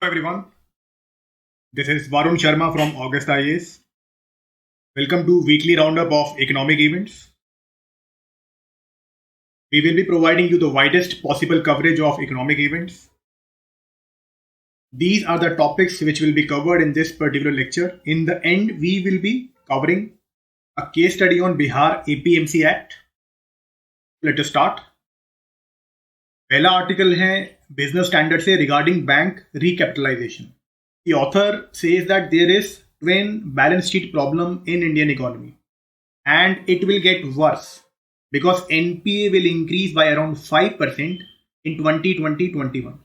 Hello everyone, this is Varun Sharma from August IAS. Welcome to weekly roundup of economic events. We will be providing you the widest possible coverage of economic events. These are the topics which will be covered in this particular lecture. In the end, we will be covering a case study on Bihar APMC Act. Let us start. पहला article है business standard से regarding bank recapitalisation. The author says that there is twin balance sheet problem in Indian economy and it will get worse because NPA will increase by around 5% in 2020-21.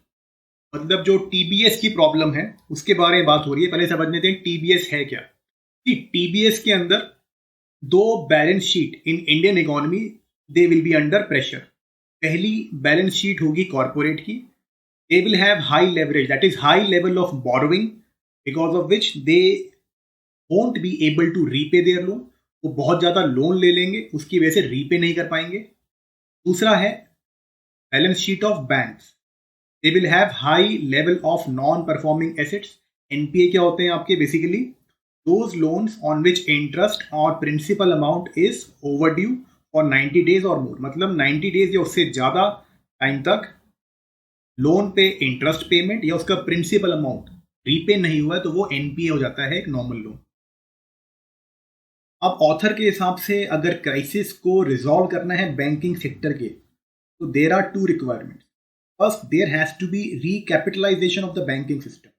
मतलब जो TBS की problem है उसके बारे में बात हो रही है. पहले समझ लेते हैं TBS है क्या. कि TBS के अंदर दो balance sheet in Indian economy they will be under pressure. पहली बैलेंस शीट होगी कॉर्पोरेट की. They will have high leverage, that is high level of borrowing, because of which they won't be able to repay their loan. वो बहुत ज़्यादा loan ले लेंगे, उसकी वजह से रीपे नहीं कर पाएंगे. दूसरा है balance sheet of banks. They will have high level of non performing assets. NPA क्या होते हैं आपके? Basically those loans on which interest और principal amount is over due for 90 days और मोर. मतलब 90 डेज या उससे ज़्यादा टाइम तक लोन पे इंटरेस्ट पेमेंट या उसका प्रिंसिपल अमाउंट रीपे नहीं हुआ है तो वो एनपीए हो जाता है, एक नॉर्मल लोन. अब ऑथर के हिसाब से अगर क्राइसिस को रिजॉल्व करना है बैंकिंग सेक्टर के, तो there are two requirements. First, there has to be recapitalisation of the banking system.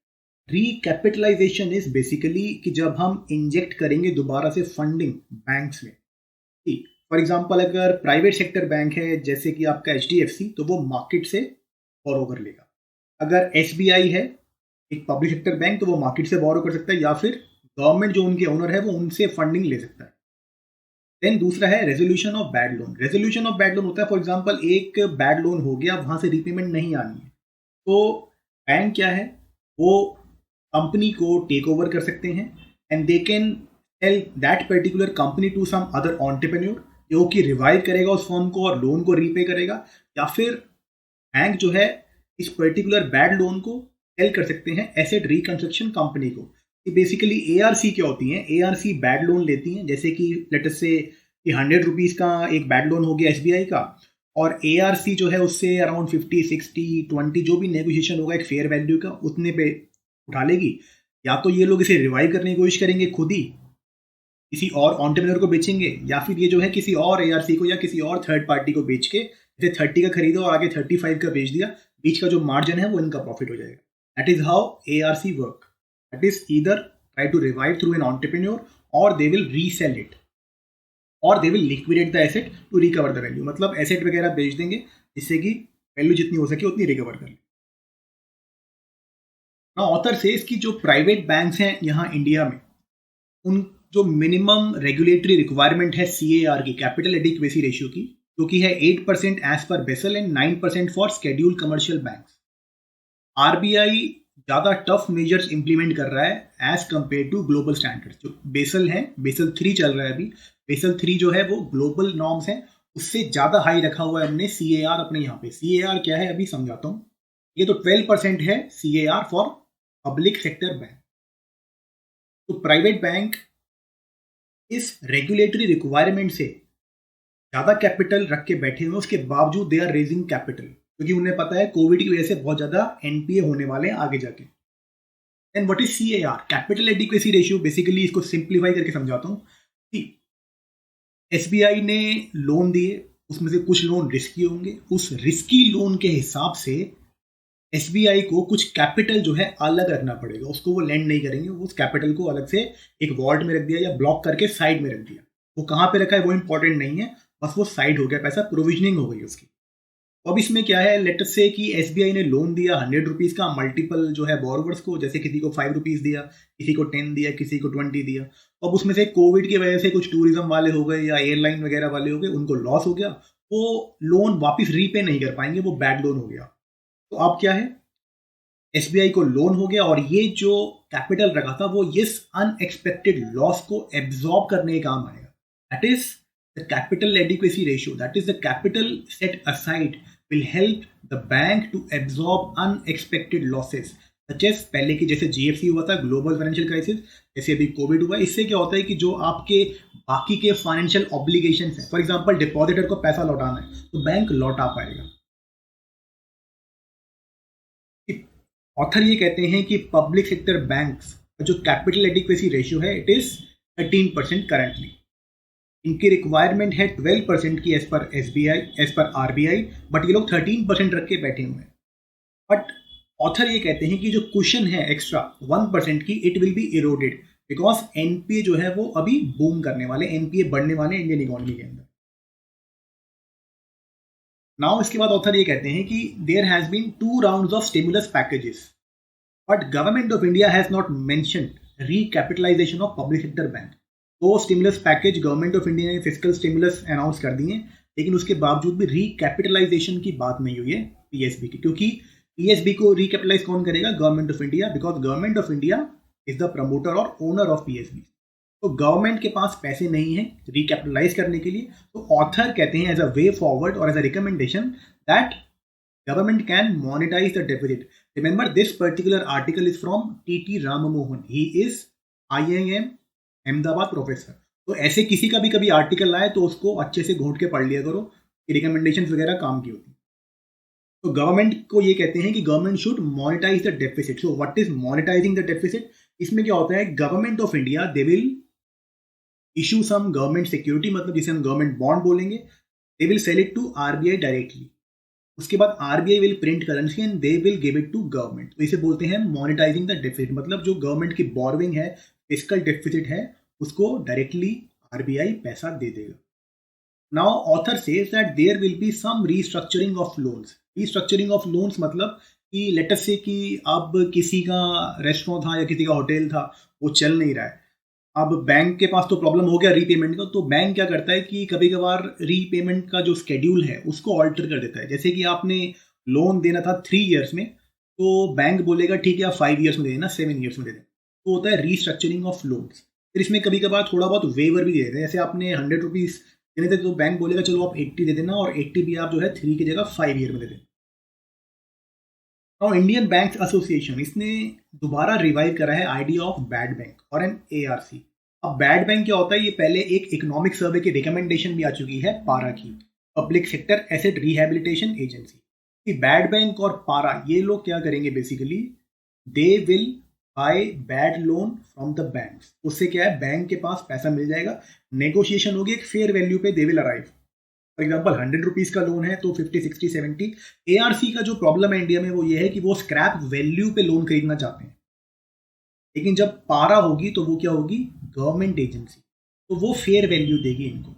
Recapitalisation is basically कि जब हम इंजेक्ट करेंगे दोबारा से फंडिंग बैंक्स में. फॉर एग्जाम्पल, अगर प्राइवेट सेक्टर बैंक है जैसे कि आपका HDFC, तो वो मार्केट से बोरो कर लेगा. अगर SBI है एक पब्लिक सेक्टर बैंक, तो वो मार्केट से बोरो कर सकता है या फिर गवर्नमेंट जो उनके ओनर है वो उनसे फंडिंग ले सकता है. देन दूसरा है resolution of bad loan. Resolution of bad loan होता है, फॉर एग्जांपल एक बैड लोन हो गया, वहां से रीपेमेंट नहीं आनी है, तो बैंक क्या है वो कंपनी को टेक ओवर कर सकते हैं and they can sell that particular company to some other entrepreneur जो कि रिवाइव करेगा उस फर्म को और लोन को रीपे करेगा. या फिर बैंक जो है इस पर्टिकुलर बैड लोन को सेल कर सकते हैं एसेट रिकंस्ट्रक्शन कंपनी को. बेसिकली ARC क्या होती हैं? ARC बैड लोन लेती हैं, जैसे कि लेट अस से कि 100 रुपीज़ का एक बैड लोन हो गया SBI का, और ARC जो है उससे अराउंड 50, 60, 20 जो भी नेगोशिएशन होगा एक फेयर वैल्यू का उतने पे उठा लेगी. या तो ये लोग इसे रिवाइव करने की कोशिश करेंगे खुद ही, किसी और एंटरप्रेन्योर को बेचेंगे, या फिर ये जो है किसी और ARC को या किसी और थर्ड पार्टी को बेच के जैसे 30 का खरीदा और आगे 35 का बेच दिया, बीच का जो मार्जिन है वो इनका प्रॉफिट हो जाएगा. That is how ARC work. That is either try to revive through an entrepreneur और दे विल रीसेल इट और they will liquidate the asset to recover the value. मतलब एसेट वगैरह बेच देंगे जिससे कि वैल्यू जितनी हो सके उतनी रिकवर कर ले. ना ऑथर से इसकी जो प्राइवेट बैंक्स हैं यहाँ इंडिया में, उन जो मिनिमम रेगुलेटरी रिक्वायरमेंट है CAR की, कैपिटल एडिक्वेसी रेशियो की, जो कि है 8% as per Basel and 9% for scheduled commercial banks. RBI ज़्यादा टफ मेजर्स इंप्लीमेंट कर रहा है as compare to global standards. जो बेसल है, बेसल 3 चल रहा है अभी. बेसल 3 जो है वो ग्लोबल नॉर्म्स हैं, उससे ज़्यादा हाई रखा हुआ है हमने CAR अपने यहाँ पे. CAR क्या है अभी समझाता हूँ. ये तो 12% है CAR for public sector bank. तो प्राइवेट बैंक इस रेगुलेटरी रिक्वायरमेंट से ज़्यादा कैपिटल रख के बैठे हुए, उसके बावजूद दे आर रेजिंग कैपिटल, क्योंकि उन्हें पता है कोविड की वजह से बहुत ज़्यादा NPA होने वाले हैं आगे जाके. And what is CAR? Capital adequacy ratio. Basically इसको सिंप्लीफाई करके समझाता हूँ कि SBI ने लोन दिए, उसमें से कुछ लोन रिस्की होंगे, उस रिस्की लोन के हिसाब से SBI को कुछ कैपिटल जो है अलग रखना पड़ेगा. उसको वो लेंड नहीं करेंगे, उस कैपिटल को अलग से एक वॉल्ट में रख दिया या ब्लॉक करके साइड में रख दिया. वो कहाँ पे रखा है वो इंपॉर्टेंट नहीं है, बस वो साइड हो गया, पैसा प्रोविजनिंग हो गई उसकी. अब इसमें क्या है, लेट अस से कि SBI ने लोन दिया 100 रुपीज़ का मल्टीपल जो है बोरोवर्स को, जैसे किसी को 5 रुपीज़ दिया, किसी को 10 दिया, किसी को 20 दिया. अब उसमें से कोविड की वजह से कुछ टूरिज्म वाले हो गए या एयरलाइन वगैरह वाले हो गए, उनको लॉस हो गया, वो लोन वापस रीपे नहीं कर पाएंगे, वो बैड लोन हो गया. तो अब क्या है, SBI को लोन हो गया और ये जो कैपिटल रखा था वो इस अनएक्सपेक्टेड लॉस को एब्जॉर्ब करने के काम आएगा. That is the capital adequacy ratio. That is the capital set aside will help the bank to absorb unexpected losses. Such as पहले की जैसे जीएफसी हुआ था, ग्लोबल फाइनेंशियल क्राइसिस, जैसे अभी कोविड हुआ, इससे क्या होता है कि जो आपके बाकी के फाइनेंशियल ऑब्लिगेशन है, फॉर एग्जाम्पल डिपॉजिटर को पैसा लौटाना है तो बैंक लौटा पाएगा। ऑथर ये कहते हैं कि पब्लिक सेक्टर बैंक्स का जो कैपिटल एडिक्वेसी रेशियो है इट इज 13% करंटली। इनकी रिक्वायरमेंट है 12% की as per SBI, as per RBI, but ये लोग 13% रख के बैठे हुए हैं। बट ऑथर ये कहते हैं कि जो कुशन है एक्स्ट्रा 1% की, it will B eroded because NPA जो है वो अभी बूम करने वाले, एनपीए बढ़ने वाले इंडियन इकोनॉमी के अंदर। नाउ इसके बाद ऑथर ये कहते हैं कि there has been 2 rounds of stimulus packages but government of India has not mentioned recapitalization of public sector bank. तो stimulus package government of India ने फिस्कल स्टिमुलस अनाउंस कर दिए, लेकिन उसके बावजूद भी रीकैपिटलाइजेशन की बात नहीं हुई है पीएसबी की, क्योंकि पीएसबी को रिकैपिटलाइज कौन करेगा? Government of India, because government of India is the promoter और ओनर ऑफ पीएसबी। तो गवर्नमेंट के पास पैसे नहीं है रिकैपिटलाइज करने के लिए। तो ऑथर कहते हैं एज अ वे फॉरवर्ड और as a recommendation that government can monetize the deficit. Remember, this particular article is from T.T. Ramamohan. He is IIM Ahmedabad professor. तो ऐसे किसी का भी कभी आर्टिकल आए तो उसको अच्छे से घोट के पढ़ लिया करो कि रिकमेंडेशंस वगैरह काम की होती। तो गवर्नमेंट को ये कहते हैं कि government should monetise the deficit. So what is monetising the deficit? इसमें क्या होता है, government of India they will issue some government security, मतलब जिसे हम गवर्नमेंट बॉन्ड बोलेंगे, they will sell it to RBI directly. उसके बाद RBI will print currency and they will give it to government. तो इसे बोलते हैं मोनेटाइजिंग द डेफिसिट, मतलब जो गवर्नमेंट की बोरोइंग है, फिस्कल डेफिसिट है, उसको डायरेक्टली आरबीआई पैसा दे देगा। Now author says that there will be some restructuring of loans. Restructuring of loans मतलब कि लेट अस से कि अब किसी का रेस्टोरेंट था या किसी का होटल था, वो चल नहीं रहा है, अब बैंक के पास तो प्रॉब्लम हो गया रीपेमेंट का, तो बैंक क्या करता है कि कभी कभार रीपेमेंट का जो स्केड्यूल है उसको ऑल्टर कर देता है। जैसे कि आपने लोन देना था 3 ईयर्स में, तो बैंक बोलेगा ठीक है आप 5 ईयर्स में दे देना, 7 ईयर्स में दे देना। तो होता है रीस्ट्रक्चरिंग ऑफ लोन्स। फिर इसमें कभी कभार थोड़ा बहुत वेवर भी दे देते हैं, जैसे आपने 100 रुपीज़ देने थे तो बैंक बोलेगा चलो आप 80 दे देना, और 80 भी आप जो है 3 की जगह 5 ईयर में दे देना। और इंडियन बैंक एसोसिएशन इसने दोबारा रिवाइव करा है आइडिया ऑफ बैड बैंक और एन एआरसी। अब बैड बैंक क्या होता है, ये पहले एक इकोनॉमिक सर्वे की रिकमेंडेशन भी आ चुकी है पारा की, public sector asset rehabilitation agency. कि बैड बैंक और पारा ये लोग क्या करेंगे, basically they will by bad loan from the banks. उससे क्या है, बैंक के पास पैसा मिल जाएगा, नेगोशिएशन होगी, एक फेयर वैल्यू पे they will arrive. For example 100 rupees का लोन है तो 50, 60, 70। एआरसी का जो प्रॉब्लम है इंडिया में वो ये है कि वो स्क्रैप वैल्यू पे लोन खरीदना चाहते हैं, लेकिन जब पारा होगी तो वो क्या होगी, गवर्नमेंट एजेंसी, तो वो फेयर वैल्यू देगी इनको।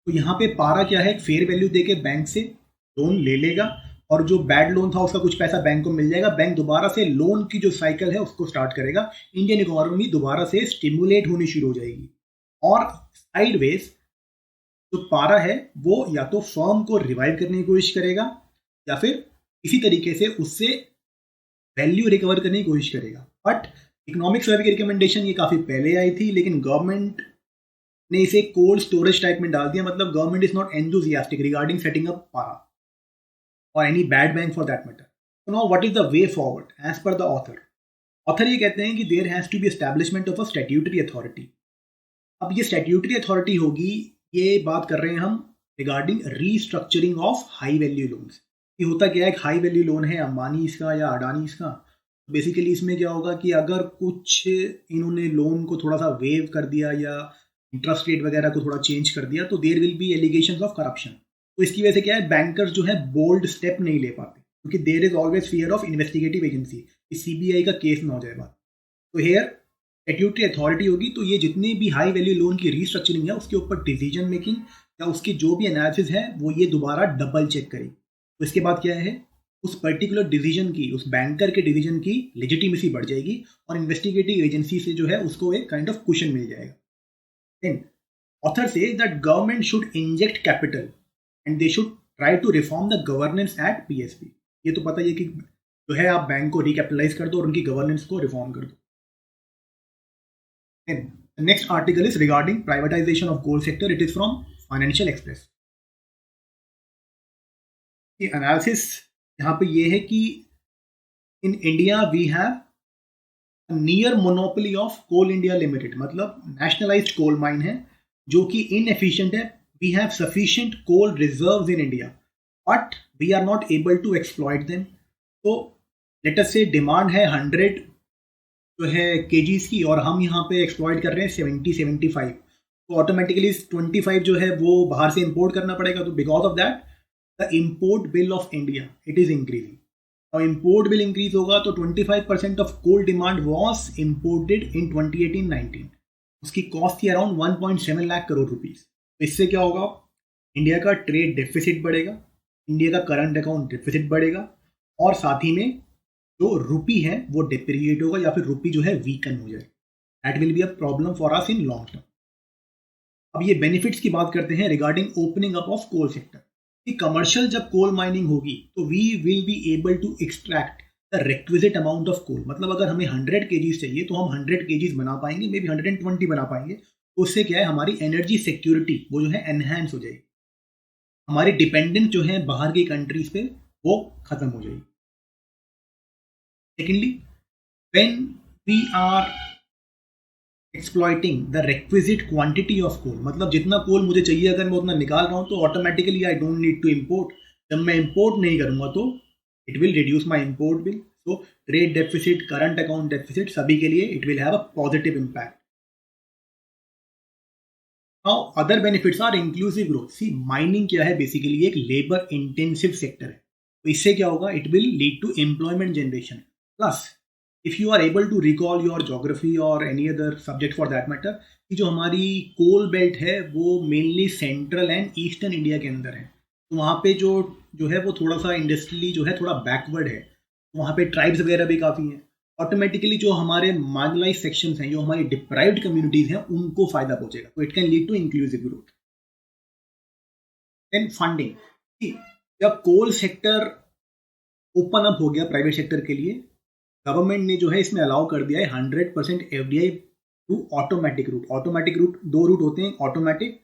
तो यहाँ पे पारा क्या है, फेयर वैल्यू देके बैंक से लोन ले लेगा, और जो बैड लोन था उसका कुछ पैसा बैंक को मिल जाएगा। बैंक दोबारा से लोन की जो साइकिल है उसको स्टार्ट करेगा, इंडियन इकोनॉमी दोबारा से स्टिमुलेट होनी शुरू हो जाएगी। और साइडवेज जो पारा है वो या तो फर्म को रिवाइव करने की कोशिश करेगा या फिर इसी तरीके से उससे वैल्यू रिकवर करने की कोशिश करेगा। बट इकोनॉमिक सर्वे की रिकमेंडेशन ये काफ़ी पहले आई थी, लेकिन गवर्नमेंट ने इसे कोल्ड स्टोरेज टाइप में डाल दिया, मतलब government is not enthusiastic regarding setting up PARA और any bad bank for that matter. तो now what is the way forward as per the author? Author ये कहते हैं कि there has to be establishment of a statutory authority. अब ये statutory authority होगी, ये बात कर रहे हैं हम regarding restructuring of high value loans. ये होता क्या है, एक हाई वैल्यू लोन है अंबानी का या अडानी का, बेसिकली इसमें क्या होगा कि अगर कुछ इन्होंने लोन को थोड़ा सा वेव कर दिया या इंटरेस्ट रेट वगैरह को थोड़ा चेंज कर दिया तो there will be allegations of corruption. तो इसकी वजह से क्या है, बैंकर्स जो है बोल्ड स्टेप नहीं ले पाते, क्योंकि there is always fear of investigative agency कि सीबीआई का केस ना हो जाए बात। तो हेयर स्टैट्यूटरी अथॉरिटी होगी, तो ये जितने भी हाई वैल्यू लोन की रीस्ट्रक्चरिंग है उसके ऊपर डिसीजन मेकिंग या उसकी जो भी एनालिसिस है वो ये दोबारा डबल चेक करेगी। तो इसके बाद क्या है, उस पर्टिकुलर डिसीजन की, उस बैंकर के डिसीजन की लेजिटिमेसी बढ़ जाएगी और इन्वेस्टिगेटिव एजेंसी से जो है उसको एक काइंड ऑफ कुशन मिल जाएगा। Then author says that government should inject capital and they should try to reform the governance at PSB. ये तो पता ही है कि जो है आप बैंक को रिकैपिटलाइज कर दो और उनकी गवर्नेंस को रिफॉर्म कर दो। Then the next article is regarding privatization of coal sector. It is from Financial Express. ये एनालिसिस यहाँ पे ये है कि in India we have near monopoly of Coal India Limited, मतलब नेशनलाइज्ड कोल माइन है जो कि इनएफिशिएंट है. We have sufficient coal reserves in India but we are not able to exploit them. तो लेट अस से डिमांड है 100 जो है KGs की और हम यहाँ पे एक्सप्लॉइट कर रहे हैं 70-75, तो ऑटोमेटिकली 25 जो है वो बाहर से इंपोर्ट करना पड़ेगा. तो because of that the import bill of India it is increasing. और इम्पोर्ट बिल इंक्रीज होगा तो 25% of coal demand was imported in 2018-19. उसकी कॉस्ट थी अराउंड 1.7 लाख करोड़ रुपीज. तो इससे क्या होगा, इंडिया का ट्रेड डेफिसिट बढ़ेगा, इंडिया का करंट अकाउंट डेफिसिट बढ़ेगा और साथ ही में जो रुपी है वो डिप्रिशिएट होगा या फिर रुपी जो है वीकन हो जाए. That will be a problem for us in long term. अब ये बेनिफिट्स की बात करते हैं regarding opening up of coal sector. कि कमर्शियल जब कोल माइनिंग होगी तो we will be able to extract the requisite amount of coal. मतलब अगर हमें 100 केजीज चाहिए तो हम 100 केजीज बना पाएंगे, मे बी 120 बना पाएंगे. तो उससे क्या है, हमारी एनर्जी सिक्योरिटी वो जो है एनहेंस हो जाएगी. हमारी डिपेंडेंस जो है बाहर की कंट्रीज पे वो खत्म हो जाएगी. Secondly, when we are exploiting the requisite quantity of coal, मतलब जितना कोल मुझे चाहिए अगर मैं उतना निकाल रहा हूं तो automatically I don't need to import. जब मैं इंपोर्ट नहीं करूंगा तो it will reduce my import bill. So trade deficit, current account deficit, सभी के लिए it will have a positive impact. Now other benefits are inclusive growth. See mining क्या है, बेसिकली एक लेबर इंटेंसिव सेक्टर है. तो इससे क्या होगा, it will lead to employment generation. Plus if you are able to recall your geography और any other subject for that matter, कि जो हमारी कोल बेल्ट है वो mainly central and eastern India के अंदर है. तो वहाँ पे जो है वो थोड़ा सा इंडस्ट्रियली जो है थोड़ा बैकवर्ड है. तो वहाँ पे ट्राइब्स वगैरह भी काफ़ी हैं. ऑटोमेटिकली जो हमारे मार्जिनलाइज सेक्शंस हैं, जो हमारी डिप्राइव्ड कम्युनिटीज़ हैं, उनको फ़ायदा पहुँचेगा. तो it can lead to inclusive growth. Then funding. जब कोल सेक्टर ओपन अप हो गया प्राइवेट सेक्टर के लिए, गवर्नमेंट ने जो है इसमें अलाउ कर दिया है 100% FDI to automatic route. Automatic route, दो रूट होते हैं, ऑटोमेटिक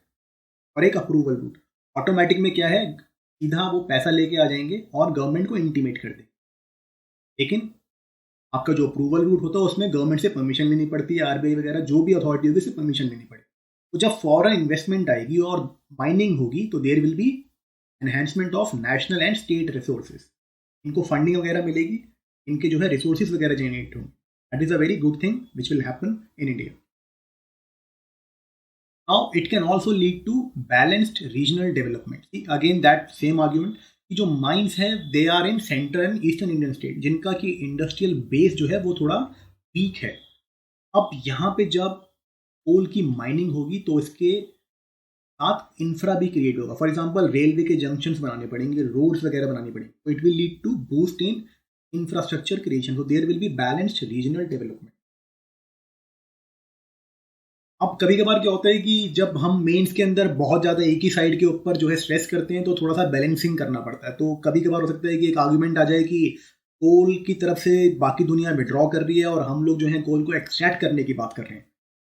और एक अप्रूवल रूट. ऑटोमेटिक में क्या है, सीधा वो पैसा लेके आ जाएंगे और गवर्नमेंट को इंटीमेट कर देंगे. लेकिन आपका जो अप्रूवल रूट होता है उसमें गवर्नमेंट से परमिशन लेनी पड़ती है, आरबीआई वगैरह जो भी अथॉरिटी होगी उससे परमिशन लेनी पड़ेगी. तो जब फॉरेन इन्वेस्टमेंट आएगी और माइनिंग होगी तो there will be enhancement of national and state resources. इनको फंडिंग वगैरह मिलेगी, इनके जो है रिसोर्सेज वगैरह जनरेट होंगे. That is a very good thing which will happen in India. Now it can also lead to balanced regional development. Again that same argument कि जो माइंस है they are in central and eastern Indian state, जिनका कि industrial base जो है वो थोड़ा week है. अब यहाँ पे जब कोल की माइनिंग होगी तो इसके साथ इंफ्रा भी क्रिएट होगा. फॉर एग्जांपल रेलवे के जंक्शंस बनाने पड़ेंगे, रोड्स वगैरह बनाने पड़ेंगे. तो it will lead to boost in infrastructure creation. So there will be balanced regional development. अब कभी कभार क्या होता है कि जब हम मेंस के अंदर बहुत ज़्यादा एक ही साइड के ऊपर जो है स्ट्रेस करते हैं तो थोड़ा सा बैलेंसिंग करना पड़ता है. तो कभी कभार हो सकता है कि एक आर्गुमेंट आ जाए कि कोल की तरफ से बाकी दुनिया विड्रॉ कर रही है और हम लोग जो है कोल को एक्सट्रैक्ट करने की बात कर रहे हैं.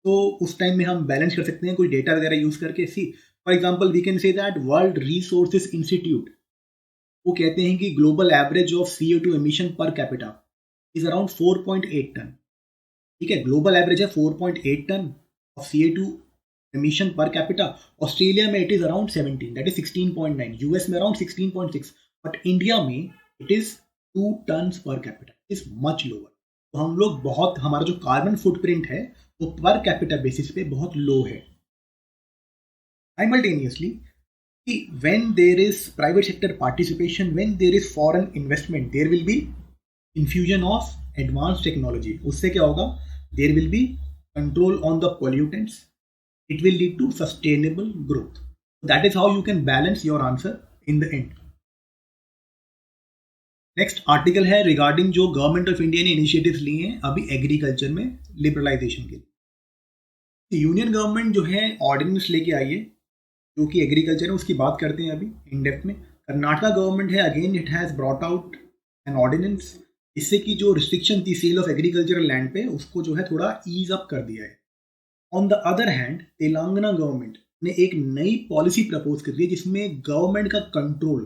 तो उस टाइम में हम बैलेंस कर सकते हैं कोई डेटा वगैरह यूज़ करके. See for example we can say that world resources institute वो कहते हैं कि global average of CO2 emission per capita is around 4.8 ton. ठीक है, ग्लोबल एवरेज है 4.8 ton of CO2 emission per capita. Australia में it is around 17, that is 16.9. US में around 16.6. But India में it is 2 tons per capita, is much lower. तो हम लोग बहुत, हमारा जो कार्बन फुटप्रिंट है वो पर कैपिटा बेसिस पे बहुत लो है. Simultaneously, when there is private sector participation, when there is foreign investment, there will be infusion of advanced technology. उससे क्या होगा, there will be control on the pollutants. It will lead to sustainable growth. That is how you can balance your answer in the end. Next article है regarding जो government of India ने initiatives लिए हैं अभी agriculture में liberalisation के लिए. Union government जो है ऑर्डिनेंस लेके आई है जो कि एग्रीकल्चर है, उसकी बात करते हैं अभी इन डेप्थ में. कर्नाटका गवर्नमेंट है, again it has brought out an ordinance, इससे कि जो रिस्ट्रिक्शन थी सेल ऑफ एग्रीकल्चरल लैंड पे उसको जो है थोड़ा ईज अप कर दिया है. On the other hand Telangana government ने एक नई पॉलिसी प्रपोज कर दी है जिसमें गवर्नमेंट का कंट्रोल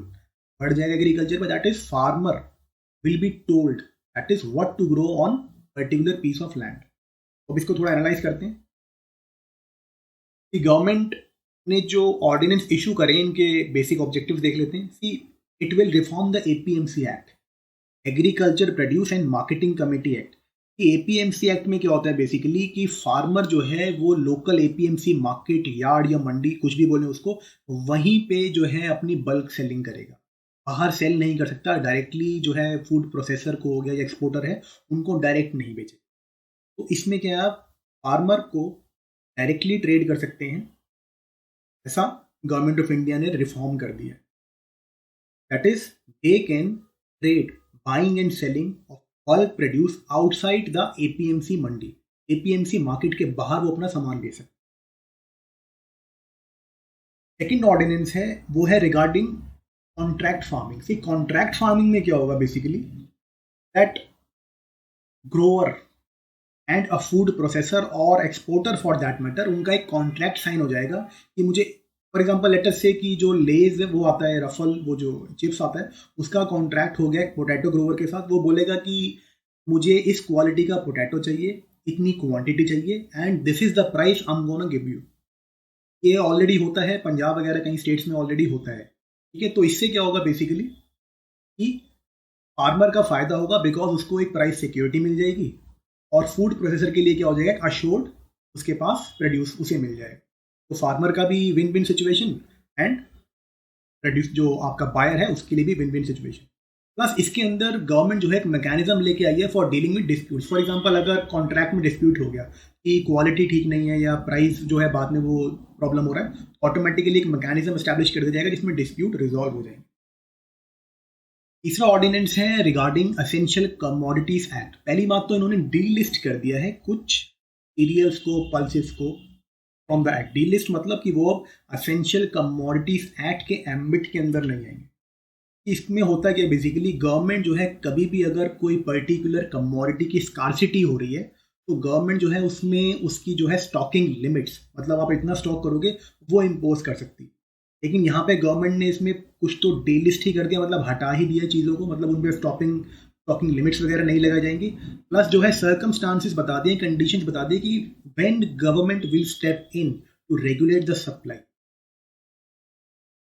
बढ़ जाएगा एग्रीकल्चर पर. That is farmer will be told that is what to grow on particular piece of land. अब इसको थोड़ा एनालाइज करते हैं कि गवर्नमेंट ने जो ऑर्डिनेंस इशू करे इनके बेसिक ऑब्जेक्टिव्स देख लेते हैं। See it will reform the APMC act, agriculture produce and marketing committee act. APMC act में क्या होता है बेसिकली कि फार्मर जो है वो लोकल एपीएमसी मार्केट यार्ड या मंडी कुछ भी बोले उसको, वहीं पे जो है अपनी बल्क सेलिंग करेगा, बाहर सेल नहीं कर सकता डायरेक्टली। जो है फूड प्रोसेसर को हो गया या एक्सपोर्टर है उनको डायरेक्ट नहीं बेचे। तो इसमें क्या आप फार्मर को डायरेक्टली ट्रेड कर सकते हैं, ऐसा गवर्नमेंट ऑफ इंडिया ने रिफॉर्म कर दिया। That is they can trade buying and selling of bulk produce outside the APMC Mandi, APMC market के बाहर वो अपना सामान बेच सकते। सेकेंड ऑर्डिनेंस है वो है रिगार्डिंग कॉन्ट्रैक्ट फार्मिंग। सी कॉन्ट्रैक्ट फार्मिंग में क्या होगा basically that grower and a food processor और एक्सपोर्टर फॉर दैट मैटर, उनका एक कॉन्ट्रैक्ट साइन हो जाएगा कि मुझे फॉर एग्जांपल लेटर से कि जो लेज वो आता है रफल, वो जो चिप्स आता है उसका कॉन्ट्रैक्ट हो गया पोटैटो ग्रोवर के साथ। वो बोलेगा कि मुझे इस क्वालिटी का पोटैटो चाहिए, इतनी क्वांटिटी चाहिए and this is the price I am gonna give you. ये ऑलरेडी होता है पंजाब वगैरह कई स्टेट्स में ऑलरेडी होता है, ठीक है। तो इससे क्या होगा बेसिकली कि फार्मर का फायदा होगा बिकॉज उसको एक प्राइस सिक्योरिटी मिल जाएगी और फूड प्रोसेसर के लिए क्या हो जाएगा अश्योर्ड उसके पास प्रोड्यूस उसे मिल जाएगा। तो फार्मर का भी win win situation and produce जो आपका बायर है उसके लिए भी विन विन सिचुएशन। प्लस इसके अंदर गवर्नमेंट जो है एक मैकेनिज्म लेके आई है for dealing with dispute. For example अगर कॉन्ट्रैक्ट में डिस्प्यूट हो गया कि क्वालिटी ठीक नहीं है या प्राइस जो है बाद में वो प्रॉब्लम हो रहा है, ऑटोमेटिकली एक मैकेनिज्म एस्टैब्लिश कर दिया जाएगा जिसमें डिस्प्यूट रिजॉल्व हो जाएंगे। तीसरा ऑर्डिनेंस है रिगार्डिंग एसेंशियल कमोडिटीज एक्ट। पहली बात तो इन्होंने डीलिस्ट कर दिया है कुछ सीरियल्स को, पल्सेस को फ्रॉम द एक्ट। डीलिस्ट मतलब कि वो एसेंशियल कमोडिटीज एक्ट के एम्बिट के अंदर नहीं आएंगे। इसमें होता क्या बेसिकली गवर्नमेंट जो है कभी भी अगर कोई पर्टिकुलर कमोडिटी की स्कार्सिटी हो रही है तो गवर्नमेंट जो है उसमें उसकी जो है स्टॉकिंग लिमिट्स, मतलब आप इतना स्टॉक करोगे वो इम्पोज कर सकती है। लेकिन यहाँ पे गवर्नमेंट ने इसमें कुछ तो डीलिस्ट ही कर दिया, मतलब हटा ही दिया चीज़ों को, मतलब उन पर स्टॉकिंग लिमिट्स वगैरह नहीं लगाई जाएंगी। प्लस जो है सर्कमस्टांसिस बता दिए, कंडीशंस बता दिए कि when government will step in to regulate the supply.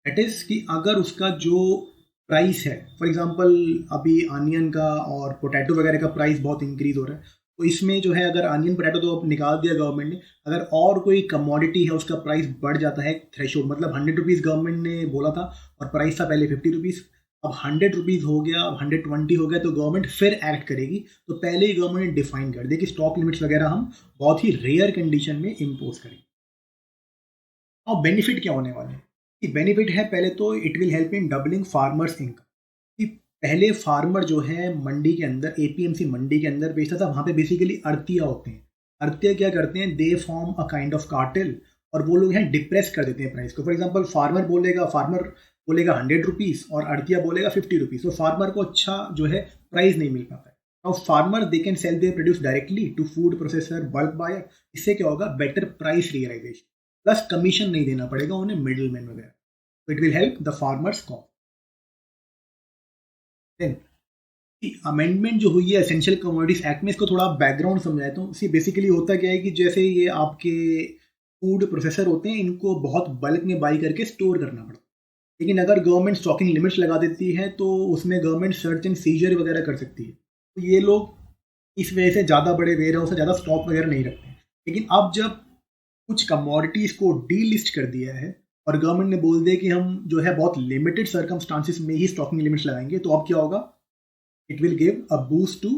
That is कि अगर उसका जो प्राइस है, फॉर एग्जांपल अभी आनियन का और पोटैटो वगैरह का प्राइस बहुत इंक्रीज हो रहा है, तो इसमें जो है अगर आनियन पोटैटो तो निकाल दिया गवर्नमेंट ने, अगर और कोई कमोडिटी है उसका प्राइस बढ़ जाता है थ्रेशोल्ड, मतलब 100 रुपीज़ गवर्नमेंट ने बोला था और प्राइस था पहले 50 रुपीज़, अब 100 रुपीज़ हो गया, अब 120 हो गया, तो गवर्नमेंट फिर एक्ट करेगी। तो पहले ही गवर्नमेंट ने डिफाइन कर दिया कि स्टॉक लिमिट्स वगैरह हम बहुत ही रेयर कंडीशन में इम्पोज करेंगे। और बेनिफिट क्या होने वाले हैं? बेनिफिट है पहले तो it will help in doubling farmers income. पहले फार्मर जो है मंडी के अंदर, एपीएमसी मंडी के अंदर बेचता था, वहाँ पे बेसिकली अड़तिया होते हैं। अड़तिया क्या करते हैं, they form a kind of cartel और वो लोग हैं डिप्रेस कर देते हैं प्राइस को। फॉर एग्जांपल फार्मर बोलेगा 100 रुपीज़ और अड़तिया बोलेगा 50 रुपीज़, तो फार्मर को अच्छा जो है प्राइस नहीं मिल पाता है। और farmer they can sell their produce directly to food processor, bulk buyer. इससे क्या होगा, better price realization, plus commission नहीं देना पड़ेगा उन्हें मिडिल मैन वगैरह। तो it will help the farmers cause. Amendment जो हुई है एसेंशियल कमोडिटीज एक्ट में, इसको थोड़ा बैकग्राउंड समझाता हूँ। इसी बेसिकली होता क्या है कि जैसे ये आपके फूड प्रोसेसर होते हैं, इनको बहुत बल्क में बाई करके स्टोर करना पड़ता है। लेकिन अगर गवर्नमेंट स्टॉकिंग लिमिट्स लगा देती है तो उसमें गवर्नमेंट सर्च एंड सीजर वगैरह कर सकती है। तो ये लोग इस वजह से ज़्यादा बड़े वेयर हाउस से ज़्यादा स्टॉक वगैरह नहीं रखते। लेकिन अब जब कुछ कमोडिटीज़ को डीलिस्ट कर दिया है और गवर्नमेंट ने बोल दिया कि हम जो है बहुत लिमिटेड सर्कमस्टांसिस में ही स्टॉकिंग लिमिट्स लगाएंगे, तो अब क्या होगा, it will give a boost to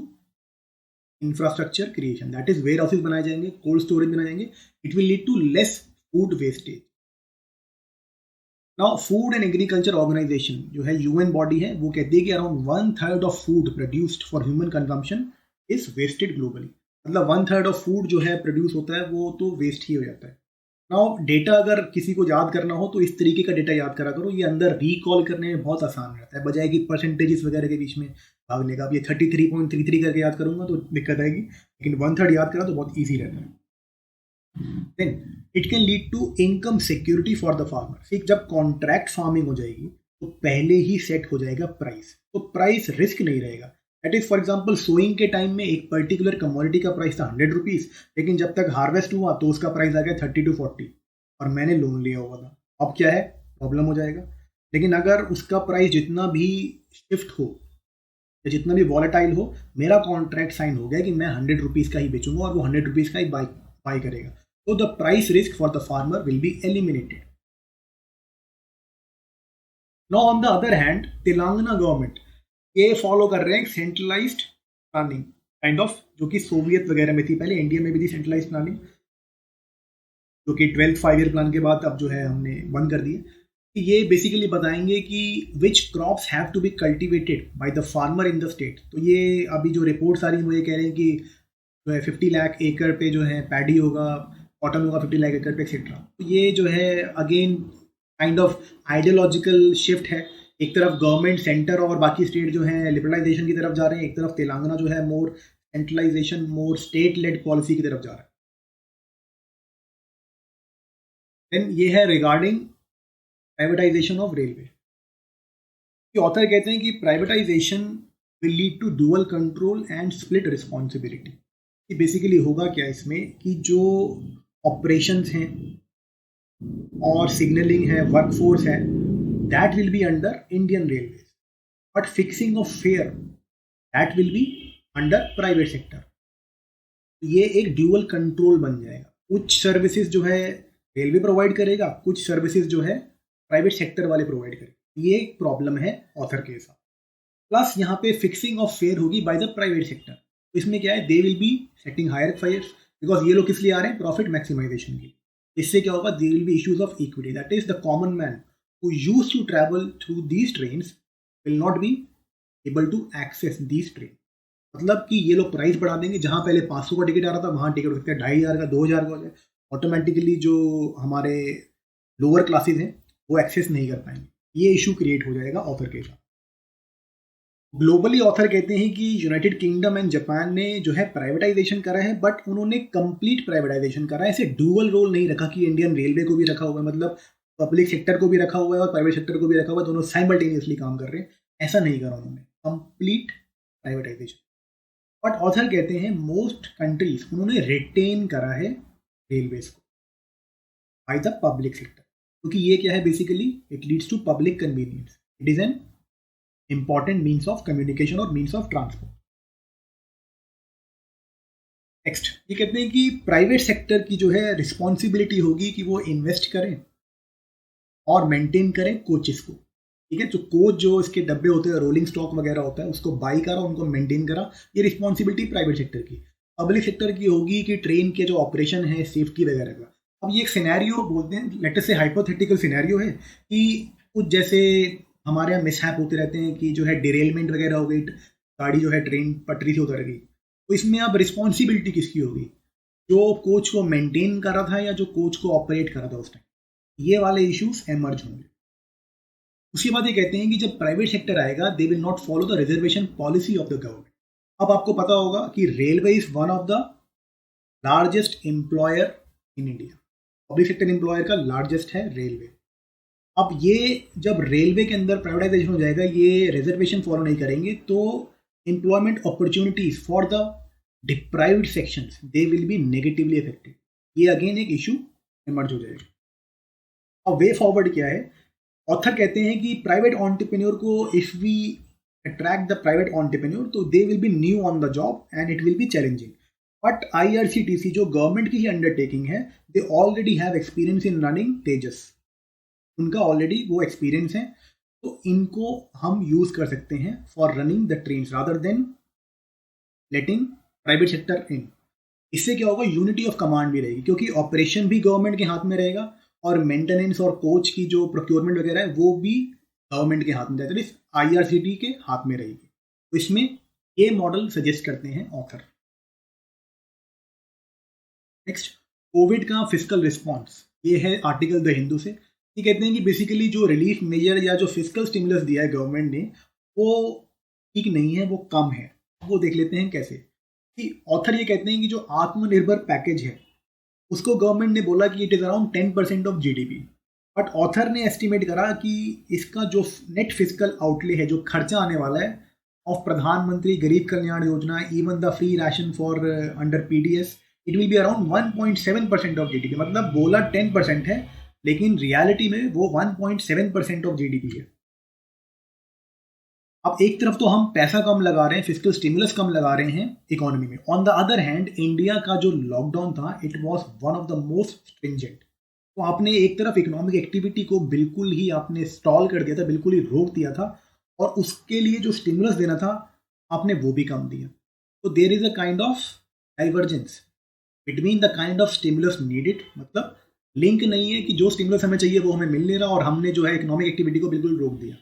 infrastructure creation. That is warehouses बनाए जाएंगे, कोल्ड स्टोरेज बनाए जाएंगे। It will lead to less food wastage. Now food and agriculture organization जो है यूएन बॉडी है, वो कहती है कि around 1/3 of food produced for human consumption is wasted globally. मतलब 1/3 ऑफ फूड जो है प्रोड्यूस होता है वो तो वेस्ट ही हो जाता है। नाउ डेटा अगर किसी को याद करना हो तो इस तरीके का डेटा याद करा करो, ये अंदर रिकॉल करने में बहुत आसान रहता है, बजाय कि परसेंटेजेस वगैरह के बीच में भागने का। अब ये 33.33 करके याद करूंगा तो दिक्कत आएगी, लेकिन 1/3 याद करा तो बहुत ईजी रहता है। Then it can lead to income security for the farmer. जब कॉन्ट्रैक्ट फार्मिंग हो जाएगी तो पहले ही सेट हो जाएगा प्राइस, तो प्राइस रिस्क नहीं रहेगा। That is for example sowing के टाइम में एक पर्टिकुलर कमोडिटी का प्राइस था 100 रुपीज़, लेकिन जब तक हार्वेस्ट हुआ तो उसका प्राइस आ गया 30 to 40 और मैंने लोन लिया हुआ था। अब क्या है, प्रॉब्लम हो जाएगा। लेकिन अगर उसका प्राइस जितना भी शिफ्ट हो या जितना भी वॉलेटाइल हो, मेरा कॉन्ट्रैक्ट साइन हो गया कि मैं 100 रुपीज़ का ही बेचूंगा और वो 100 रुपीज़ का ही बाई करेगा, तो the price risk for the farmer will be eliminated. Now on the other hand Telangana government ये फॉलो कर रहे हैं सेंट्रलाइज्ड प्लानिंग काइंड ऑफ, जो कि सोवियत वगैरह में थी, पहले इंडिया में भी थी सेंट्रलाइज्ड प्लानिंग, जो कि 12th 5 ईयर प्लान के बाद अब जो है हमने बंद कर दी। ये बेसिकली बताएंगे कि which crops have to be cultivated by the farmer in the state. तो ये अभी जो रिपोर्ट्स आ रही हैं वो ये कह रहे हैं कि जो है 50 लाख एकड़ पे जो है पैडी होगा, कॉटन होगा 50 लाख एकड़ पे एक्सेट्रा। तो ये जो है again kind of ideological shift है। एक तरफ गवर्नमेंट सेंटर और बाकी स्टेट जो है लिबरलाइजेशन की तरफ जा रहे हैं, एक तरफ तेलंगाना जो है more centralization, more state led policy की तरफ जा रहा है। देन ये है regarding privatization of railway. Author कहते हैं कि privatization will lead to dual control and split responsibility. कि बेसिकली होगा क्या इसमें कि जो ऑपरेशंस हैं और सिग्नलिंग है, वर्कफोर्स है, that will be under Indian railway, but fixing of fair that will be under private sector. ये एक ड्यूअल कंट्रोल बन जाएगा। कुछ सर्विसेज जो है रेलवे प्रोवाइड करेगा, कुछ सर्विसेज जो है प्राइवेट सेक्टर वाले प्रोवाइड करेंगे। ये एक प्रॉब्लम है ऑथर के साथ। प्लस यहाँ पे फिक्सिंग ऑफ फेयर होगी बाय द प्राइवेट सेक्टर। तो इसमें क्या है, they will be setting higher fares, because ये लोग किस लिए आ रहे हैं, प्रॉफिट मैक्सिमाइजेशन के लिए। इससे क्या होगा, there will be issues of equity, that is the common man who used to travel through these trains will not be able to access these train. मतलब कि ये लोग प्राइस बढ़ा देंगे, जहां पहले 500 का टिकट आ रहा था वहां टिकट हो सकता है 2500 का, 2000 का हो जाए। ऑटोमेटिकली जो हमारे लोअर क्लासेज हैं वो एक्सेस नहीं कर पाएंगे। ये इशू क्रिएट हो जाएगा ऑथर के साथ। ग्लोबली ऑथर कहते हैं कि यूनाइटेड किंगडम एंड जापान ने जो है प्राइवेटाइजेशन करा है, बट उन्होंने कंप्लीट प्राइवेटाइजेशन करा है। ऐसे डुअल रोल नहीं रखा कि इंडियन रेलवे को भी रखा हुआ है, मतलब पब्लिक सेक्टर को भी रखा हुआ है और प्राइवेट सेक्टर को भी रखा हुआ है, दोनों साइमल्टेनियसली काम कर रहे हैं। ऐसा नहीं करा उन्होंने, कंप्लीट प्राइवेटाइजेशन। बट ऑथर कहते हैं मोस्ट कंट्रीज उन्होंने रिटेन करा है रेलवेज को बाय द पब्लिक सेक्टर, क्योंकि ये क्या है, basically it leads to public convenience, it is an important means of communication और मीन्स ऑफ ट्रांसपोर्ट। नेक्स्ट ये कहते हैं कि प्राइवेट सेक्टर की जो है रिस्पॉन्सिबिलिटी होगी कि वो इन्वेस्ट करें और मेंटेन करें कोचेस को। ठीक है, जो कोच जो इसके डब्बे होते हैं, रोलिंग स्टॉक वगैरह होता है, उसको बाई करा, उनको मेंटेन करा, ये रिस्पॉन्सिबिलिटी प्राइवेट सेक्टर की। पब्लिक सेक्टर की होगी कि ट्रेन के जो ऑपरेशन है, सेफ्टी वगैरह का। अब ये एक सिनेरियो बोलते हैं, लेट अस से हाइपोथेटिकल सिनेरियो है कि कुछ जैसे हमारे यहाँ मिसहैप होते रहते हैं कि जो है डिरेलमेंट वगैरह हो गई, गाड़ी जो है ट्रेन पटरी से उतर गई, तो इसमें अब रिस्पॉन्सिबिलिटी किसकी होगी, जो कोच को मेंटेन कर रहा था या जो कोच को ऑपरेट कर रहा था उस टाइम। ये वाले इश्यूज एमर्ज होंगे। उसके बाद ये कहते हैं कि जब प्राइवेट सेक्टर आएगा, they will not follow the reservation policy of the government. अब आपको पता होगा कि railway is one of the largest employer in India. Public sector employer का लार्जेस्ट है रेलवे। अब ये जब रेलवे के अंदर प्राइवेटाइजेशन हो जाएगा, ये रिजर्वेशन फॉलो नहीं करेंगे, तो employment opportunities for the deprived sections they will B negatively affected. ये अगेन एक इशू इमर्ज हो जाएगा। अब वे फॉरवर्ड क्या है, ऑथर कहते हैं कि प्राइवेट एंटरप्रेन्योर को if we attract the private entrepreneur तो they will be new on the job and it will be challenging. But IRCTC जो गवर्नमेंट की ही अंडरटेकिंग है, they already have experience in running Tejas, उनका ऑलरेडी वो experience है, तो इनको हम यूज कर सकते हैं for running the trains rather than letting private sector in. इससे क्या होगा, यूनिटी ऑफ कमांड भी रहेगी, क्योंकि ऑपरेशन भी गवर्नमेंट के हाथ में रहेगा और मेंटेनेंस और कोच की जो प्रोक्योरमेंट वगैरह है वो भी गवर्नमेंट के हाथ में रहेगा, इस IRCTC के हाथ में रहेगी। तो इसमें ये मॉडल सजेस्ट करते हैं ऑथर। नेक्स्ट, कोविड का फिस्कल रिस्पॉन्स, ये है आर्टिकल द हिंदू से। ये कहते हैं कि बेसिकली जो रिलीफ मेजर या जो फिस्कल स्टिमुलस दिया है गवर्नमेंट ने, वो ठीक नहीं है, वो कम है। वो देख लेते हैं कैसे। कि ऑथर ये कहते हैं कि जो आत्मनिर्भर पैकेज है उसको गवर्नमेंट ने बोला कि it is around 10% of GDP, but author ने एस्टिमेट करा कि इसका जो नेट फिस्कल आउटले है, जो खर्चा आने वाला है, of Pradhan Mantri Garib Kalyan Yojana, even the free ration for under PDS, it will be around 1.7% of GDP. मतलब बोला 10% है, लेकिन रियलिटी में वो 1.7% ऑफ जीडीपी है। अब एक तरफ तो हम पैसा कम लगा रहे हैं, फिस्कल स्टिमुलस कम लगा रहे हैं इकोनॉमी में। On the other hand India का जो लॉकडाउन था, it was one of the most stringent. तो आपने एक तरफ इकोनॉमिक एक्टिविटी को बिल्कुल ही आपने स्टॉल कर दिया था, बिल्कुल ही रोक दिया था, और उसके लिए जो स्टिमुलस देना था आपने वो भी कम दिया। तो there is a kind of divergence between the kind of stimulus needed, मतलब लिंक नहीं है कि जो स्टिमुलस हमें चाहिए वो हमें मिल नहीं रहा, और हमने जो है इकोनॉमिक एक्टिविटी को बिल्कुल रोक दिया।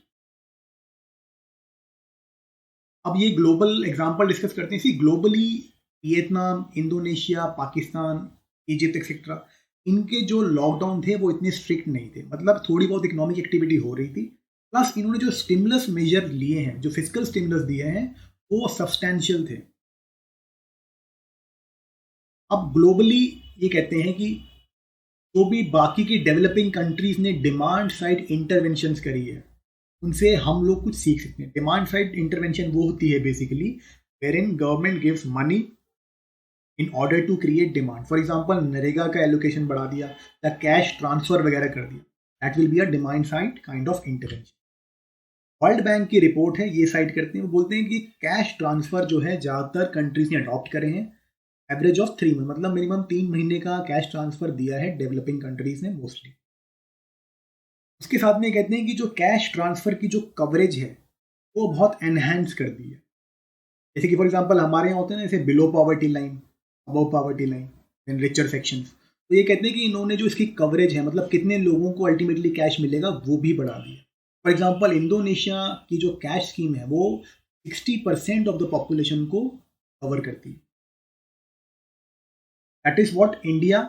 अब ये ग्लोबल एग्जांपल डिस्कस करते हैं। See globally Vietnam, Indonesia, Pakistan, Egypt etcetera, इनके जो लॉकडाउन थे वो इतने स्ट्रिक्ट नहीं थे, मतलब थोड़ी बहुत इकोनॉमिक एक्टिविटी हो रही थी। प्लस इन्होंने जो स्टिमुलस मेजर लिए हैं, जो फिजिकल स्टिमुलस दिए हैं, वो सब्सटैंशियल थे। अब ग्लोबली ये कहते हैं कि जो भी बाकी की डेवलपिंग कंट्रीज ने डिमांड साइड इंटरवेंशंस करी है, उनसे हम लोग कुछ सीख सकते हैं। डिमांड साइड इंटरवेंशन वो होती है basically wherein government gives money in order to create demand. For example NREGA का एलोकेशन बढ़ा दिया या कैश ट्रांसफर वगैरह कर दिया, that will be a demand side kind of intervention. World bank की रिपोर्ट है, ये साइड करते हैं, वो बोलते हैं कि कैश ट्रांसफर जो है ज़्यादातर कंट्रीज ने अडॉप्ट करे हैं, एवरेज ऑफ 3 मंथ, मतलब मिनिमम 3 महीने का कैश ट्रांसफर दिया है डेवलपिंग कंट्रीज ने मोस्टली। उसके साथ में कहते हैं कि जो कैश ट्रांसफर की जो कवरेज है वो बहुत एनहेंस कर दी है। जैसे कि फॉर एग्जांपल हमारे यहाँ होते हैं ना, जैसे below poverty line, above poverty line, then richer sections. तो ये कहते हैं कि इन्होंने जो इसकी कवरेज है, मतलब कितने लोगों को अल्टीमेटली कैश मिलेगा, वो भी बढ़ा दिया। फॉर एग्जांपल इंडोनेशिया की जो कैश स्कीम है वो 60% ऑफ द पॉपुलेशन को कवर करती है। That is what India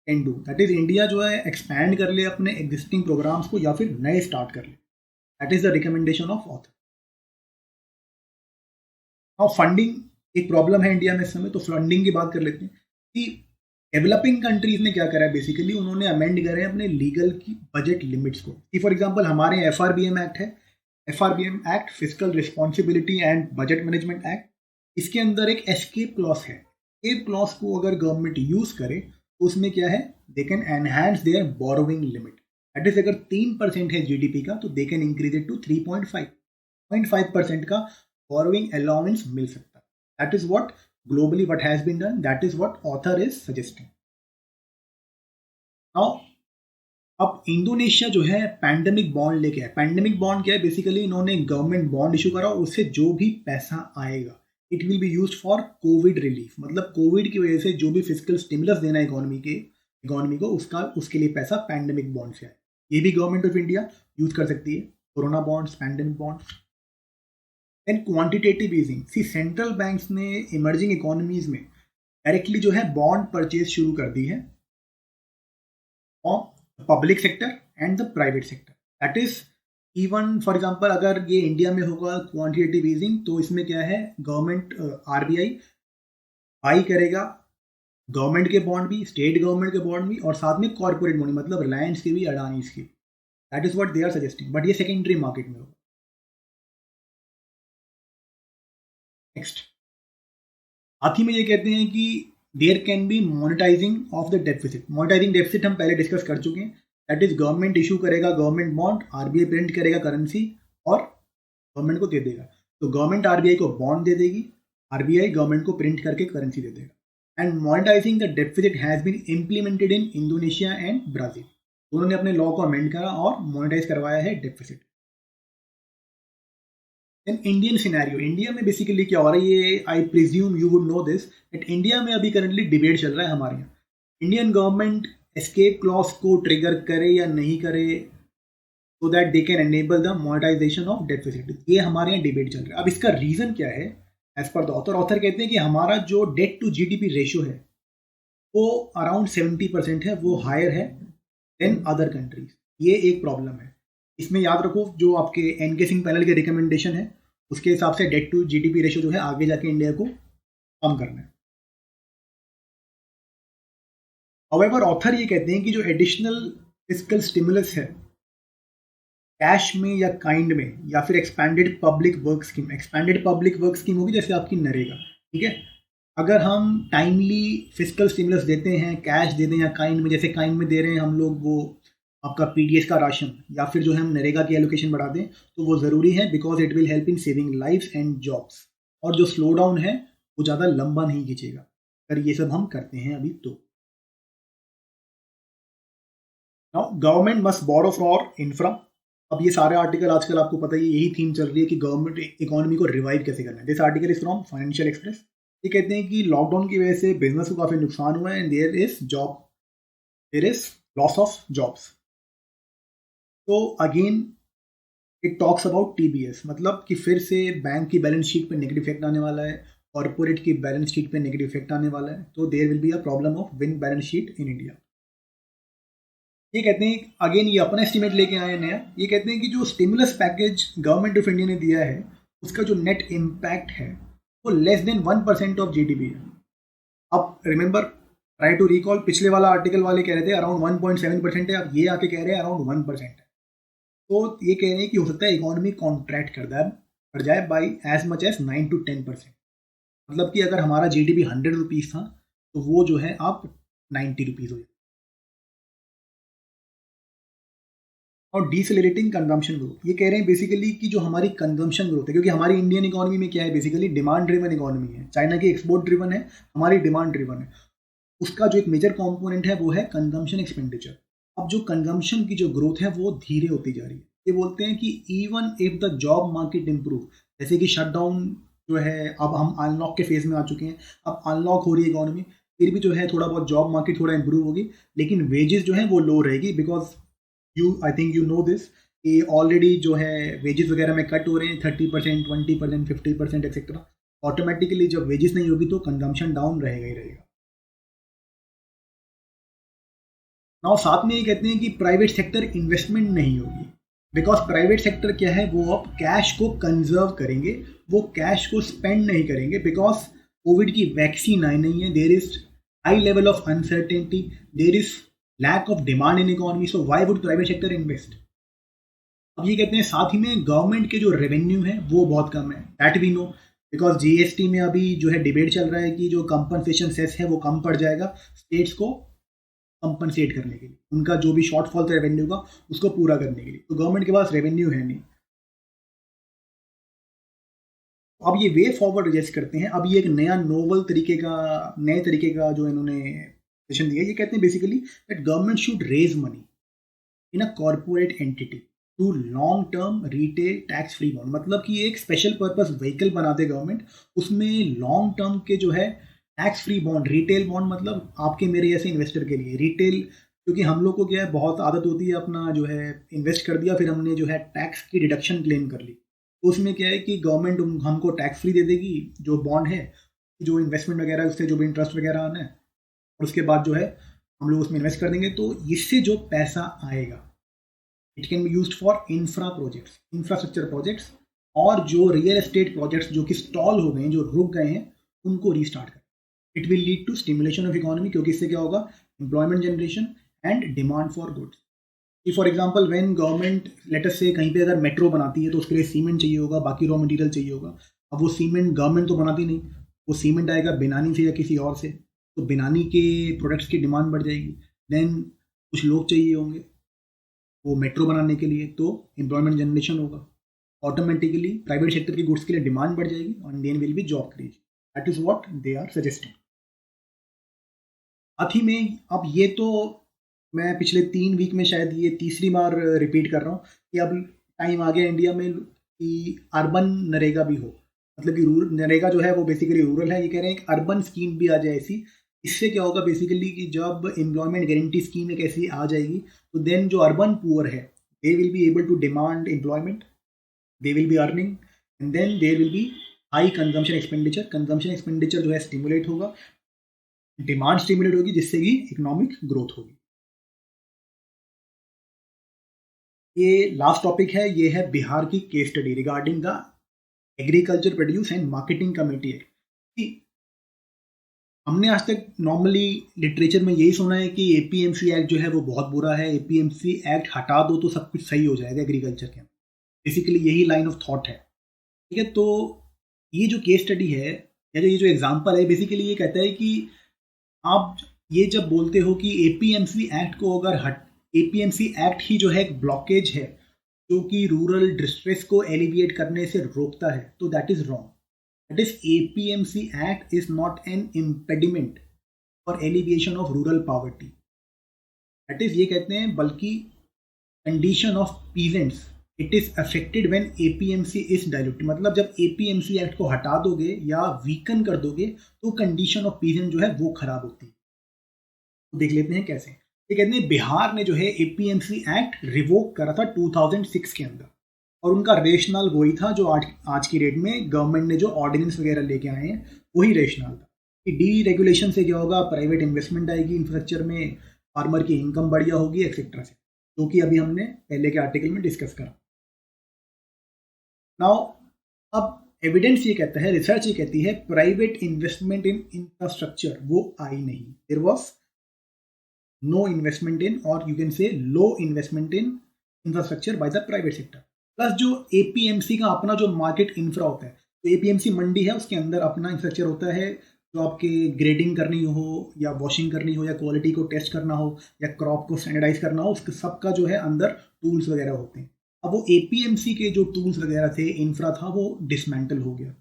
can do. That is India जो है एक्सपैंड कर ले अपने एग्जिस्टिंग प्रोग्राम्स को या फिर नए स्टार्ट कर ले। That is the recommendation of author. Now funding एक प्रॉब्लम है इंडिया में इस समय, तो फंडिंग की बात कर लेते हैं कि डेवलपिंग कंट्रीज ने क्या करा है। बेसिकली उन्होंने अमेंड करे हैं अपने लीगल की बजट लिमिट्स को। कि फॉर एग्जांपल हमारे यहाँ एफआरबीएम एक्ट है, FRBM act physical responsibility and budget management act. इसके अंदर एक एस्केप क्लॉज है। एस्केप क्लॉज को अगर गवर्नमेंट यूज करे तो उसमें क्या है, they can enhance their borrowing limit. That is अगर 3% है जीडीपी का तो they can increase it to 3.5% का बोरोइंग अलाउंस मिल सकता है। That is what globally what has been done, that is what author is suggesting now। अब Indonesia जो है पैंडेमिक बॉन्ड लेके आया। पैंडेमिक बॉन्ड क्या है, बेसिकली इन्होंने गवर्नमेंट बॉन्ड इशू करा, उससे जो भी पैसा आएगा it will be used for Covid relief. मतलब कोविड की वजह से जो भी फिजिकल स्टिमुलस देना है इकोनॉमी को, उसके लिए पैसा पैंडेमिक बॉन्ड से आए। ये भी गवर्नमेंट ऑफ इंडिया यूज कर सकती है, corona bonds, pandemic bonds. Then quantitative easing. See central banks ने इमर्जिंग इकोनॉमीज में डायरेक्टली जो है बॉन्ड परचेज शुरू कर दी है, और public sector and the private sector. That is even for example अगर ये इंडिया में होगा क्वांटिटेटिव ईजिंग, तो इसमें क्या है, गवर्नमेंट आरबीआई बाई करेगा गवर्नमेंट के बॉन्ड भी, स्टेट गवर्नमेंट के बॉन्ड भी, और साथ में कॉर्पोरेट बॉन्ड, मतलब रिलायंस के भी, अडानीज के। That is what they are suggesting, but ये सेकेंडरी मार्केट में होगा। नेक्स्ट आखिर में ये कहते हैं कि there can be monetizing of the deficit. Monetizing deficit हम पहले डिस्कस कर चुके हैं। दैट इज गवर्नमेंट इशू करेगा गवर्नमेंट बॉन्ड, आरबीआई प्रिंट करेगा करेंसी और गवर्नमेंट को दे देगा। तो गवर्नमेंट आरबीआई को बॉन्ड दे देगी, आरबीआई गवर्नमेंट को प्रिंट करके करेंसी दे देगा। And monetising the deficit has been implemented in Indonesia and Brazil. उन्होंने अपने लॉ को अमेंड करा और मोनेटाइज करवाया है deficit. In Indian scenario, India में बेसिकली क्या हो रहा है, ये I presume you would know this, that India में अभी करंटली डिबेट चल रहा है हमारे यहाँ, इंडियन गवर्नमेंट एस्केप क्लॉज को ट्रिगर करे या नहीं करे, so that they can enable the monetization of deficit. ये हमारे यहाँ डिबेट चल रहा है। अब इसका रीजन क्या है, एज पर द ऑथर कहते हैं कि हमारा जो डेट टू जीडीपी रेशियो है वो अराउंड 70% है, वो हायर है देन अदर कंट्रीज। ये एक प्रॉब्लम है। इसमें याद रखो जो आपके एनके सिंह पैनल के रिकमेंडेशन है उसके हिसाब से डेट टू जीडीपी रेशियो जो है आगे जाके इंडिया को कम करना है। हाउएवर ऑथर ये कहते हैं कि जो एडिशनल फिस्कल स्टिमुलस है कैश में या काइंड में या फिर expanded public work scheme. Expanded public work scheme होगी जैसे आपकी नरेगा, ठीक है। अगर हम टाइमली फिजिकल स्टिमुलस देते हैं, कैश दे दें या काइंड में, जैसे काइंड में दे रहे हैं हम लोग वो आपका पीडीएस का राशन, या फिर जो है हम नरेगा की एलोकेशन बढ़ा दें, तो वो ज़रूरी है because it will help in saving lifes and jobs. और जो स्लो डाउन है वो ज़्यादा लंबा नहीं खींचेगा अगर ये सब हम करते हैं अभी तो। Now government must borrow for infra. अब ये सारे आर्टिकल आजकल आपको पता ही, यही थीम चल रही है कि गवर्नमेंट इकोनॉमी को रिवाइव कैसे करना है। This article is from financial express. ये कहते हैं कि लॉकडाउन की वजह से बिजनेस को काफ़ी नुकसान हुआ है and there is loss of jobs. तो again it talks about TBS, मतलब कि फिर से बैंक की बैलेंस शीट पे नेगेटिव इफेक्ट आने वाला है, कॉर्पोरेट की बैलेंस शीट पे नेगेटिव इफेक्ट आने वाला है। तो there will be a problem of twin balance sheet in India. ये कहते हैं अगेन, ये अपना एस्टीमेट लेके आए हैं नया। ये कहते हैं कि जो stimulus package government of India ने दिया है उसका जो नेट इम्पैक्ट है वो लेस देन 1% ऑफ जीडीपी है। अब रिमेंबर, ट्राई टू रिकॉल, पिछले वाला आर्टिकल वाले कह रहे थे अराउंड 1.7% है, अब ये आके कह रहे हैं अराउंड 1% है। तो ये कह रहे हैं कि हो सकता है इकोनॉमी कॉन्ट्रैक्ट कर जाए by as much as 9 to 10%। मतलब कि अगर हमारा जीडीपी 100 रुपीज़ था तो वो जो है आप 90 रुपीज़ हो जाए। और डिसेलरेटिंग कंजम्पशन ग्रोथ, ये कह रहे हैं बेसिकली कि जो हमारी कंजम्पशन ग्रोथ है, क्योंकि हमारी इंडियन इकोनॉमी में क्या है, बेसिकली डिमांड ड्रिवन इकोनॉमी है। चाइना की एक्सपोर्ट ड्रिवन है, हमारी डिमांड ड्रिवन है। उसका जो एक मेजर कंपोनेंट है वो है कंजम्पशन एक्सपेंडिचर। अब जो कंजम्पशन की जो ग्रोथ है वो धीरे होती जा रही है। ये बोलते हैं कि even if the job market improve, जैसे कि शटडाउन जो है, अब हम अनलॉक के फेज में आ चुके हैं, अब अनलॉक हो रही है इकोनॉमी, फिर भी जो है थोड़ा बहुत जॉब मार्केट थोड़ा इंप्रूव होगी, लेकिन वेजेस जो है वो लो रहेगी because I think you know this कि ऑलरेडी जो है वेजेस वगैरह में कट हो रहे हैं 30%, 20%, 50% एक्सेट्रा। ऑटोमेटिकली जब वेजेस नहीं होगी तो कंजम्पशन डाउन रहेगा ही रहेगा। नाउ साथ में ये कहते हैं कि प्राइवेट सेक्टर इन्वेस्टमेंट नहीं होगी बिकॉज प्राइवेट सेक्टर क्या है, वो अब कैश को कंजर्व करेंगे, वो कैश को स्पेंड नहीं करेंगे बिकॉज कोविड की वैक्सीन आई नहीं है। There is high level of uncertainty, there is lack of demand in economy, so why would private sector invest. अब ये कहते हैं साथ ही में गवर्नमेंट के जो रेवेन्यू है वो बहुत कम है, that we know because GST में अभी जो है डिबेट चल रहा है कि जो कंपनसेशन सेस है वो कम पड़ जाएगा स्टेट्स को कंपनसेट करने के लिए, उनका जो भी शॉर्टफॉल था रेवेन्यू का उसको पूरा करने के लिए। तो गवर्नमेंट के पास रेवेन्यू है नहीं। अब ये वे फॉरवर्ड सजेस्ट करते हैं। अब ये एक नए तरीके का जो इन्होंने सेशन दिया, ये कहते हैं basically that government should raise money in a corporate entity to long term retail tax free bond. मतलब कि एक स्पेशल पर्पस व्हीकल बना दे गवर्नमेंट, उसमें लॉन्ग टर्म के जो है tax free bond, retail bond, मतलब आपके मेरे जैसे इन्वेस्टर के लिए रिटेल, क्योंकि हम लोग को क्या है बहुत आदत होती है अपना जो है इन्वेस्ट कर दिया, फिर हमने जो है टैक्स की डिडक्शन क्लेम कर ली। तो उसमें क्या है कि गवर्नमेंट हमको टैक्स फ्री दे देगी जो बॉन्ड है, जो इन्वेस्टमेंट वगैरह उससे जो भी इंटरेस्ट वगैरह आना है, और उसके बाद जो है हम लोग उसमें इन्वेस्ट कर देंगे। तो इससे जो पैसा आएगा it can be used for infrastructure projects, और जो रियल एस्टेट प्रोजेक्ट्स जो कि स्टॉल हो गए हैं, जो रुक गए हैं, उनको रीस्टार्ट करें। It will lead to stimulation of economy, क्योंकि इससे क्या होगा, employment generation and demand for goods. कि for example when government let us से कहीं पे अगर मेट्रो बनाती है तो उसके लिए सीमेंट चाहिए होगा, बाकी रॉ मटेरियल चाहिए होगा। अब वो सीमेंट गवर्नमेंट तो बनाती नहीं, वो सीमेंट आएगा बिनानी से या किसी और से, तो बिनानी के प्रोडक्ट्स की डिमांड बढ़ जाएगी। देन कुछ लोग चाहिए होंगे वो मेट्रो बनाने के लिए, तो एम्प्लॉयमेंट जनरेशन होगा, ऑटोमेटिकली प्राइवेट सेक्टर की गुड्स के लिए डिमांड बढ़ जाएगी और then will be job creation. That is what they are suggesting. साथ ही में अब ये तो मैं पिछले 3 वीक में शायद ये तीसरी बार रिपीट कर रहा हूँ कि अब टाइम आ गया इंडिया में कि अर्बन नरेगा भी हो, मतलब कि रूरल नरेगा जो है वो बेसिकली रूरल है, ये कह रहे हैं एक अर्बन स्कीम भी आ जाए ऐसी। इससे क्या होगा बेसिकली कि जब एम्प्लॉयमेंट गारंटी स्कीम एक ऐसी आ जाएगी तो देन जो अर्बन पुअर है they will be able to demand employment, they will be earning, and then there will be high consumption expenditure जो है स्टिमुलेट होगा, डिमांड स्टिमुलेट होगी, जिससे कि इकोनॉमिक ग्रोथ होगी। ये लास्ट टॉपिक है, ये है बिहार की case study regarding the agriculture produce and marketing committee act. हमने आज तक नॉर्मली लिटरेचर में यही सुना है कि एपीएमसी एक्ट जो है वो बहुत बुरा है, एपीएमसी एक्ट हटा दो तो सब कुछ सही हो जाएगा एग्रीकल्चर के अंदर। बेसिकली यही लाइन ऑफ थॉट है, ठीक है। तो ये जो केस स्टडी है या ये जो एग्जांपल है, बेसिकली ये कहता है कि आप ये जब बोलते हो कि एपीएमसी एक्ट को अगर एपीएमसी एक्ट ही जो है एक ब्लॉकेज है जो कि रूरल डिस्ट्रेस को एलिविएट करने से रोकता है, तो that is wrong. That is APMC act is not an impediment for alleviation of rural poverty. That is ये कहते हैं बल्कि condition of peasants it is affected when APMC is diluted. मतलब जब एपीएमसी एक्ट को हटा दोगे या वीकन कर दोगे तो कंडीशन ऑफ पीजेंट जो है वो खराब होती है। तो देख लेते हैं कैसे। ये कहते हैं बिहार ने जो है एपीएमसी एक्ट रिवोक करा था 2006 के अंदर, और उनका रेशनल वही था जो आज की डेट में गवर्नमेंट ने जो ऑर्डिनेंस वगैरह लेके आए हैं वही रेशनल था कि डी रेगुलेशन से क्या होगा, प्राइवेट इन्वेस्टमेंट आएगी इंफ्रास्ट्रक्चर में, फार्मर की इनकम बढ़िया होगी एक्सेट्रा से, जो कि अभी हमने पहले के आर्टिकल में डिस्कस करा। नाउ अब एविडेंस ये कहता है, रिसर्च ये कहती है प्राइवेट इन्वेस्टमेंट इन इंफ्रास्ट्रक्चर वो आई नहीं। There was no investment in, और you can say low investment in infrastructure by the private sector. Plus जो एपीएमसी का अपना जो मार्केट इंफ्रा होता है, तो एपीएमसी मंडी है उसके अंदर अपना इंफ्रास्ट्रक्चर होता है, जो आपके ग्रेडिंग करनी हो या वॉशिंग करनी हो या क्वालिटी को टेस्ट करना हो या क्रॉप को स्टैंडर्डाइज करना हो, उसके सबका जो है अंदर टूल्स वगैरह होते हैं। अब वो एपीएमसी के जो टूल्स वगैरह थे, इंफ्रा था, वो डिसमेंटल हो गया।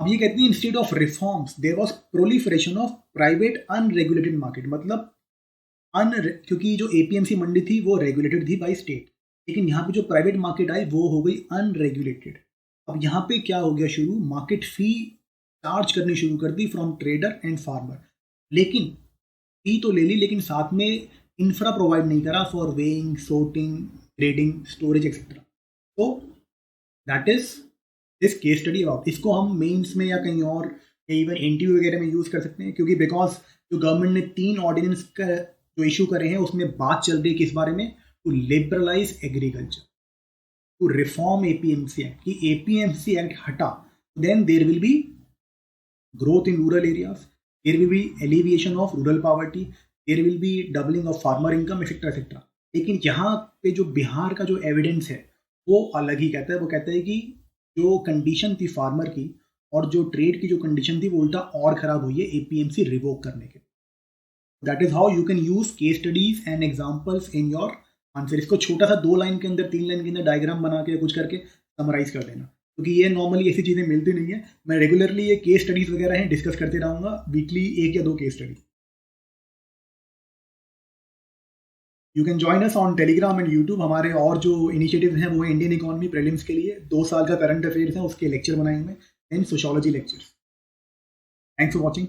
अब ये कहते हैं instead of reforms there was proliferation of private unregulated market. मतलब क्योंकि जो एपीएमसी मंडी थी वो रेगुलेटेड थी बाय स्टेट, लेकिन यहाँ पे जो प्राइवेट मार्केट आई वो हो गई अनरेगुलेटेड। अब यहाँ पे क्या हो गया शुरू, मार्केट फी चार्ज करनी शुरू कर दी फ्रॉम ट्रेडर एंड फार्मर। लेकिन फी तो ले ली, लेकिन साथ में इंफ्रा प्रोवाइड नहीं करा for weighing, sorting, grading, storage etcetera. तो that is this case study about. इसको हम मेंस में या कहीं और या इवन एनटीयू वगैरह में यूज कर सकते हैं, क्योंकि बिकॉज जो गवर्नमेंट ने 3 ऑर्डिनेंस का जो इशू करे हैं उसमें बात चल रही है किस बारे में, to liberalize agriculture, to reform APMC act, कि एपीएमसी एक्ट हटा then there will be growth in rural areas, there will be alleviation of rural poverty, there will be doubling of farmer income etcetera etcetera. लेकिन यहाँ पे जो बिहार का जो evidence है वो अलग ही कहता है। वो कहता है कि जो कंडीशन थी फार्मर की और जो ट्रेड की जो कंडीशन थी वो उल्टा और खराब हुई है एपीएमसी रिवोक करने के। That is how you can use case studies and examples in your answer. इसको छोटा सा 2 लाइन के अंदर 3 लाइन के अंदर डायग्राम बना के कुछ करके समराइज कर देना, क्योंकि ये नॉर्मली ऐसी चीज़ें मिलती नहीं है। मैं रेगुलरली ये केस स्टडीज वगैरह हैं डिस्कस करते रहूँगा, वीकली 1 या 2 case study. You can join us on Telegram and YouTube. हमारे और जो इनिशिएटिव हैं वो है इंडियन इकोनॉमी प्रीलिम्स के लिए 2 साल का करंट अफेयर्स है, उसके लेक्चर बनाए हुए and sociology lectures. Thanks for watching.